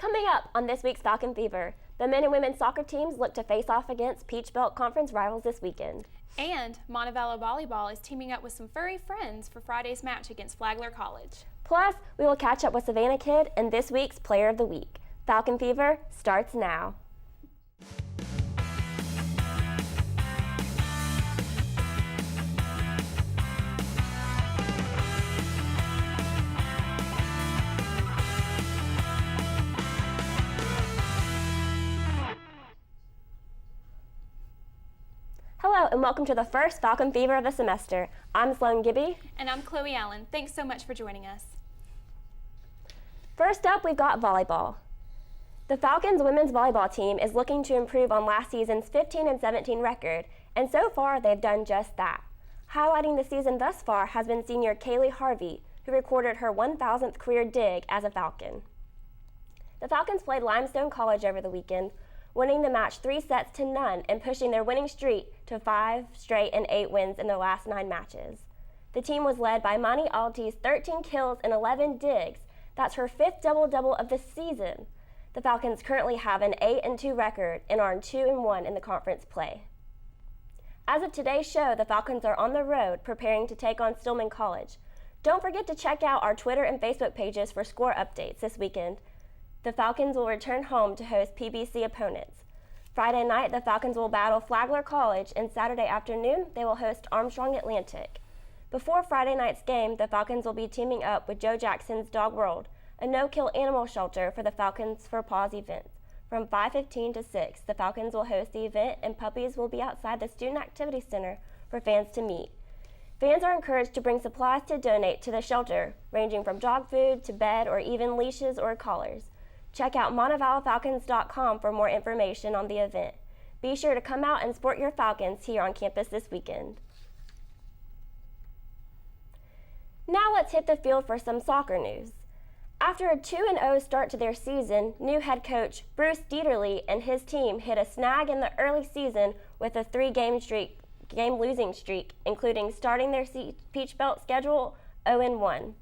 Coming up on this week's Falcon Fever, the men and women's soccer teams look to face off against Peach Belt Conference rivals this weekend. And Montevallo Volleyball is teaming up with some furry friends for Friday's match against Flagler College. Plus, we will catch up with Savannah Kidd in this week's Player of the Week. Falcon Fever starts now. Hello and welcome to the first Falcon Fever of the semester. I'm Sloan Gibby. And I'm Chloe Allen. Thanks so much for joining us. First up, we've got volleyball. The Falcons women's volleyball team is looking to improve on last season's 15-17 record, and so far they've done just that. Highlighting the season thus far has been senior Kaylee Harvey, who recorded her 1,000th career dig as a Falcon. The Falcons played Limestone College over the weekend, winning the match 3-0 and pushing their winning streak to 5 straight and 8 wins in their last 9 matches. The team was led by Mani Alti's 13 kills and 11 digs. That's her 5th double-double of the season. The Falcons currently have an 8-2 record and are 2-1 in the conference play. As of today's show, the Falcons are on the road preparing to take on Stillman College. Don't forget to check out our Twitter and Facebook pages for score updates this weekend. The Falcons will return home to host PBC opponents. Friday night, the Falcons will battle Flagler College, and Saturday afternoon, they will host Armstrong Atlantic. Before Friday night's game, the Falcons will be teaming up with Joe Jackson's Dog World, a no-kill animal shelter for the Falcons for Paws event. From 5:15 to 6, the Falcons will host the event, and puppies will be outside the Student Activity Center for fans to meet. Fans are encouraged to bring supplies to donate to the shelter, ranging from dog food to bed or even leashes or collars. Check out MontevalloFalcons.com for more information on the event. Be sure to come out and support your Falcons here on campus this weekend. Now let's hit the field for some soccer news. After a 2-0 start to their season, new head coach Bruce Dieterle and his team hit a snag in the early season with a 3-game losing streak, including starting their Peach Belt schedule 0-1.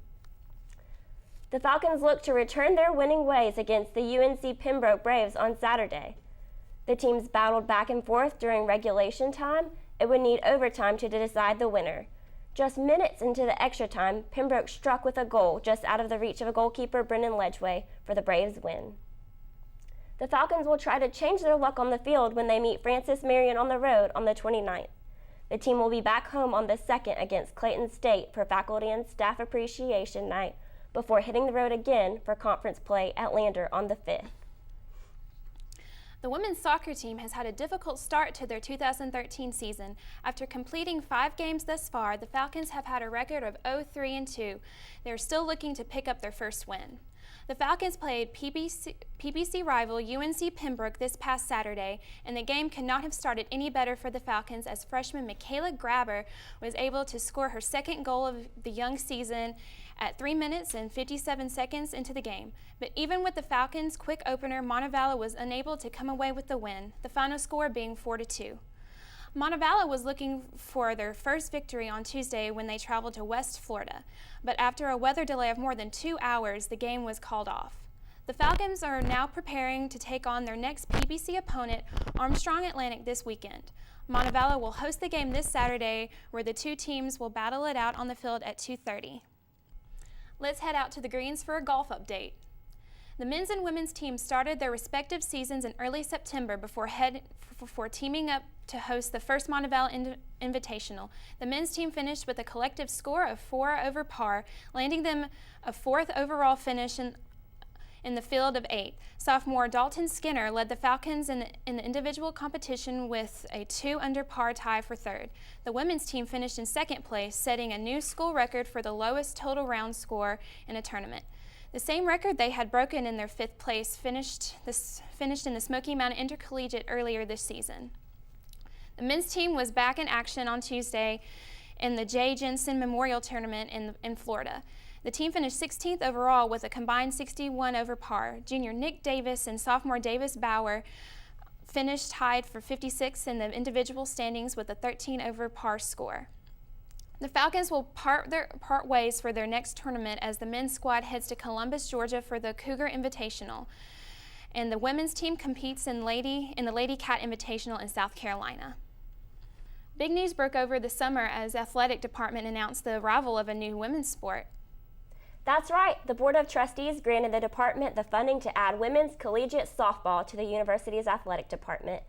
The Falcons look to return their winning ways against the UNC Pembroke Braves on Saturday. The teams battled back and forth during regulation time. It would need overtime to decide the winner. Just minutes into the extra time, Pembroke struck with a goal just out of the reach of goalkeeper Brendan Ledgway for the Braves' win. The Falcons will try to change their luck on the field when they meet Francis Marion on the road on the 29th. The team will be back home on the 2nd against Clayton State for Faculty and Staff Appreciation Night, before hitting the road again for conference play at Lander on the 5th. The women's soccer team has had a difficult start to their 2013 season. After completing 5 games thus far, the Falcons have had a record of 0-3-2. They are still looking to pick up their first win. The Falcons played PBC rival UNC Pembroke this past Saturday, and the game could not have started any better for the Falcons as freshman Michaela Grabber was able to score her 2nd goal of the young season at 3 minutes and 57 seconds into the game. But even with the Falcons' quick opener, Montevallo was unable to come away with the win, the final score being 4-2. Montevallo was looking for their first victory on Tuesday when they traveled to West Florida, but after a weather delay of more than 2 hours, the game was called off. The Falcons are now preparing to take on their next PBC opponent, Armstrong Atlantic, this weekend. Montevallo will host the game this Saturday, where the two teams will battle it out on the field at 2:30. Let's head out to the greens for a golf update. The men's and women's teams started their respective seasons in early September before teaming up to host the first Montevallo Invitational. The men's team finished with a collective score of 4 over par, landing them a 4th overall finish in the field of 8. Sophomore Dalton Skinner led the Falcons in the individual competition with a 2 under par tie for 3rd. The women's team finished in 2nd place, setting a new school record for the lowest total round score in a tournament. The same record they had broken in their 5th place finished in the Smoky Mountain Intercollegiate earlier this season. The men's team was back in action on Tuesday in the Jay Jensen Memorial Tournament in Florida. The team finished 16th overall with a combined 61 over par. Junior Nick Davis and sophomore Davis Bauer finished tied for 56th in the individual standings with a 13 over par score. The Falcons will part ways for their next tournament as the men's squad heads to Columbus, Georgia for the Cougar Invitational. And the women's team competes in the Lady Cat Invitational in South Carolina. Big news broke over the summer as the athletic department announced the arrival of a new women's sport. That's right. The Board of Trustees granted the department the funding to add women's collegiate softball to the university's athletic department,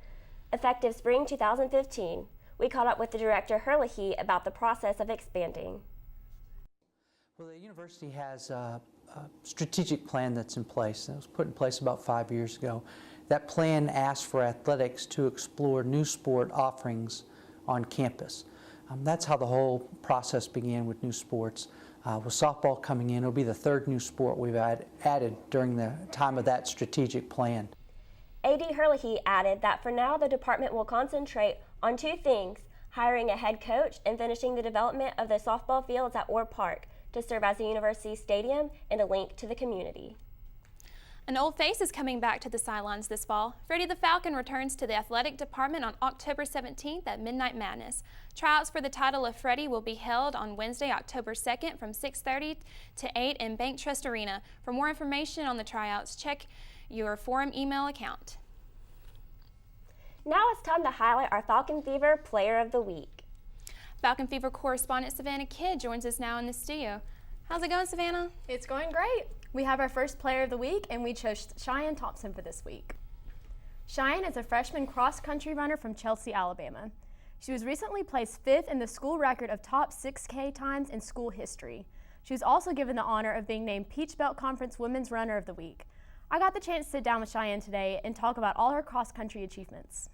effective spring 2015. We caught up with the director, Herlihy, about the process of expanding. Well, the university has a strategic plan that's in place. It was put in place about 5 years ago. That plan asks for athletics to explore new sport offerings on campus. That's how the whole process began with new sports. With softball coming in, it'll be the third new sport we've added during the time of that strategic plan. A.D. Herlihy added that for now the department will concentrate on two things: hiring a head coach and finishing the development of the softball fields at Orr Park to serve as the university stadium and a link to the community. An old face is coming back to the sidelines this fall. Freddie the Falcon returns to the athletic department on October 17th at Midnight Madness. Tryouts for the title of Freddie will be held on Wednesday, October 2nd from 6:30 to 8 in Bank Trust Arena. For more information on the tryouts, check your forum email account. Now it's time to highlight our Falcon Fever Player of the Week. Falcon Fever correspondent Savannah Kidd joins us now in the studio. How's it going, Savannah? It's going great. We have our first player of the week, and we chose Cheyenne Thompson for this week. Cheyenne is a freshman cross-country runner from Chelsea, Alabama. She was recently placed 5th in the school record of top 6K times in school history. She was also given the honor of being named Peach Belt Conference Women's Runner of the Week. I got the chance to sit down with Cheyenne today and talk about all her cross-country achievements.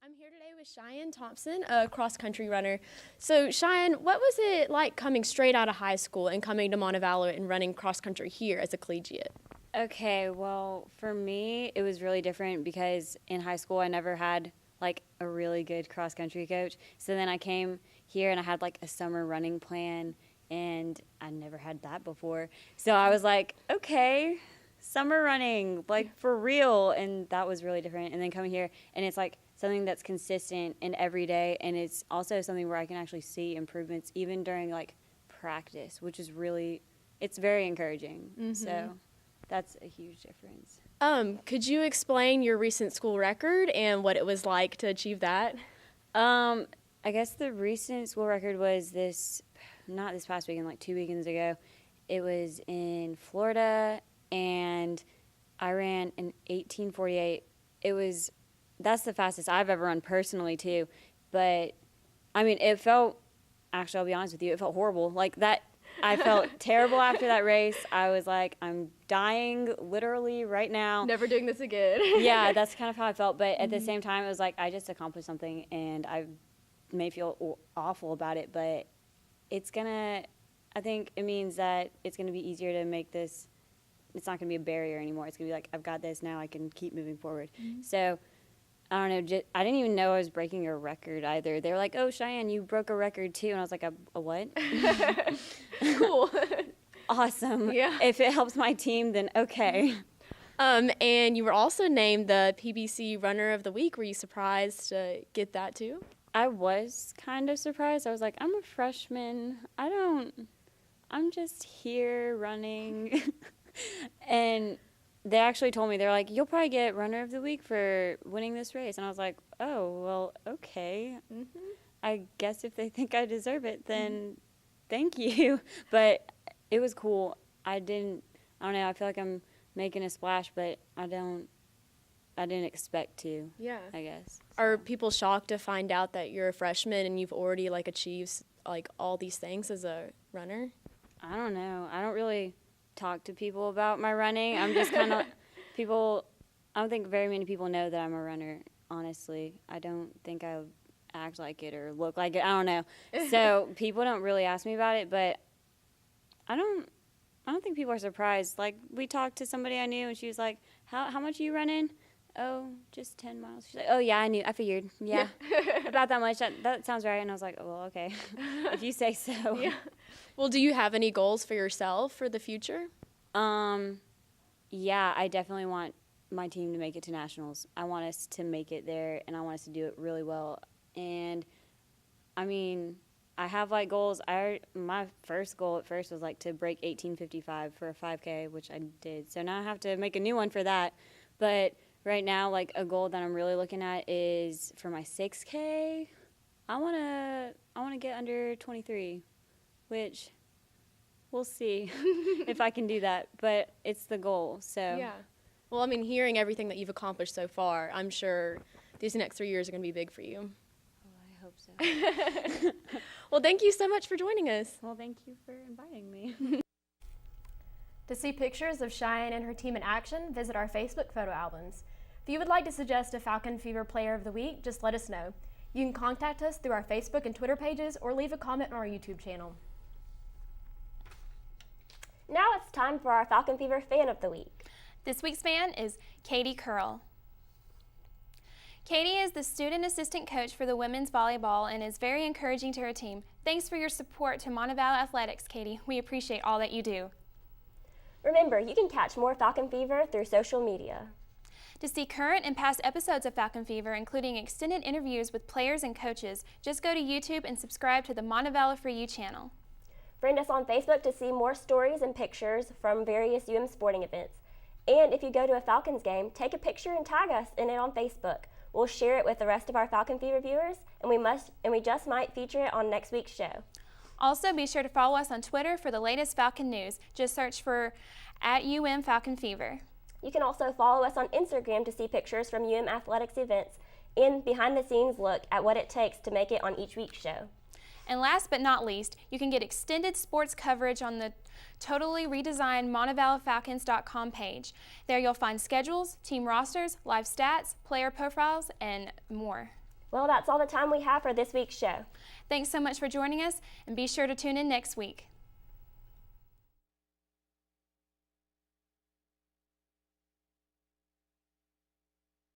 I'm here today with Cheyenne Thompson, a cross-country runner. So Cheyenne, what was it like coming straight out of high school and coming to Montevallo and running cross-country here as a collegiate? Okay, well, for me, it was really different because in high school I never had like a really good cross-country coach. So then I came here and I had like a summer running plan, and I never had that before. So I was like, okay, summer running, like for real, and that was really different. And then coming here, and it's like something that's consistent and every day, and it's also something where I can actually see improvements even during like practice, which is really, it's very encouraging. Mm-hmm. So that's a huge difference. Could you explain your recent school record and what it was like to achieve that? I guess the recent school record was not this past weekend, like 2 weekends ago. It was in Florida, and I ran an 18:48. That's the fastest I've ever run personally too. But I mean, actually, I'll be honest with you, it felt horrible. Like that, I felt terrible after that race. I was like, I'm dying literally right now. Never doing this again. Yeah, that's kind of how I felt. But at the same time, it was like I just accomplished something, and I may feel awful about it, but I think it means that it's gonna be easier to make this. It's not gonna be a barrier anymore. It's gonna be like, I've got this now. I can keep moving forward. Mm-hmm. So I don't know. I didn't even know I was breaking a record either. They were like, "Oh, Cheyenne, you broke a record too," and I was like, "A what?" Cool. Awesome. Yeah. If it helps my team, then okay. And you were also named the PBC Runner of the Week. Were you surprised to get that too? I was kind of surprised. I was like, I'm a freshman. I'm just here running. And they actually told me, they're like, you'll probably get Runner of the Week for winning this race. And I was like, oh, well, okay. Mm-hmm. I guess if they think I deserve it, then thank you. But it was cool. I don't know, I feel like I'm making a splash, but I didn't expect to. Yeah. I guess. Are people shocked to find out that you're a freshman and you've already like achieved like all these things as a runner? I don't know. I don't really talk to people about my running. I'm just kind of I don't think very many people know that I'm a runner, honestly. I don't think I act like it or look like it. I don't know. So people don't really ask me about it, but I don't think people are surprised. Like, we talked to somebody I knew, and she was like, how much are you running? Oh, just 10 miles. She's like, oh, yeah, I figured. Yeah, about that much. That sounds right. And I was like, oh, well, okay, if you say so. Yeah. Well, do you have any goals for yourself for the future? Yeah, I definitely want my team to make it to nationals. I want us to make it there, and I want us to do it really well. And, I mean, I have like goals. My first goal at first was like to break 18:55 for a 5K, which I did. So now I have to make a new one for that. But right now, like a goal that I'm really looking at is for my 6K. I wanna get under 23, which we'll see if I can do that. But it's the goal. So Yeah. Well, I mean, hearing everything that you've accomplished so far, I'm sure these next 3 years are going to be big for you. I hope so. Well, thank you so much for joining us. Well, thank you for inviting me. To see pictures of Cheyenne and her team in action, visit our Facebook photo albums. If you would like to suggest a Falcon Fever Player of the Week, just let us know. You can contact us through our Facebook and Twitter pages or leave a comment on our YouTube channel. Now it's time for our Falcon Fever Fan of the Week. This week's fan is Katie Curl. Katie is the student assistant coach for the women's volleyball and is very encouraging to her team. Thanks for your support to Montevallo Athletics, Katie. We appreciate all that you do. Remember, you can catch more Falcon Fever through social media. To see current and past episodes of Falcon Fever, including extended interviews with players and coaches, just go to YouTube and subscribe to the Montevallo For You channel. Friend us on Facebook to see more stories and pictures from various UM sporting events. And if you go to a Falcons game, take a picture and tag us in it on Facebook. We'll share it with the rest of our Falcon Fever viewers, and we just might feature it on next week's show. Also, be sure to follow us on Twitter for the latest Falcon news. Just search for @UM Falcon Fever. You can also follow us on Instagram to see pictures from UM Athletics events and behind-the-scenes look at what it takes to make it on each week's show. And last but not least, you can get extended sports coverage on the totally redesigned MontevalloFalcons.com page. There you'll find schedules, team rosters, live stats, player profiles, and more. Well, that's all the time we have for this week's show. Thanks so much for joining us, and be sure to tune in next week.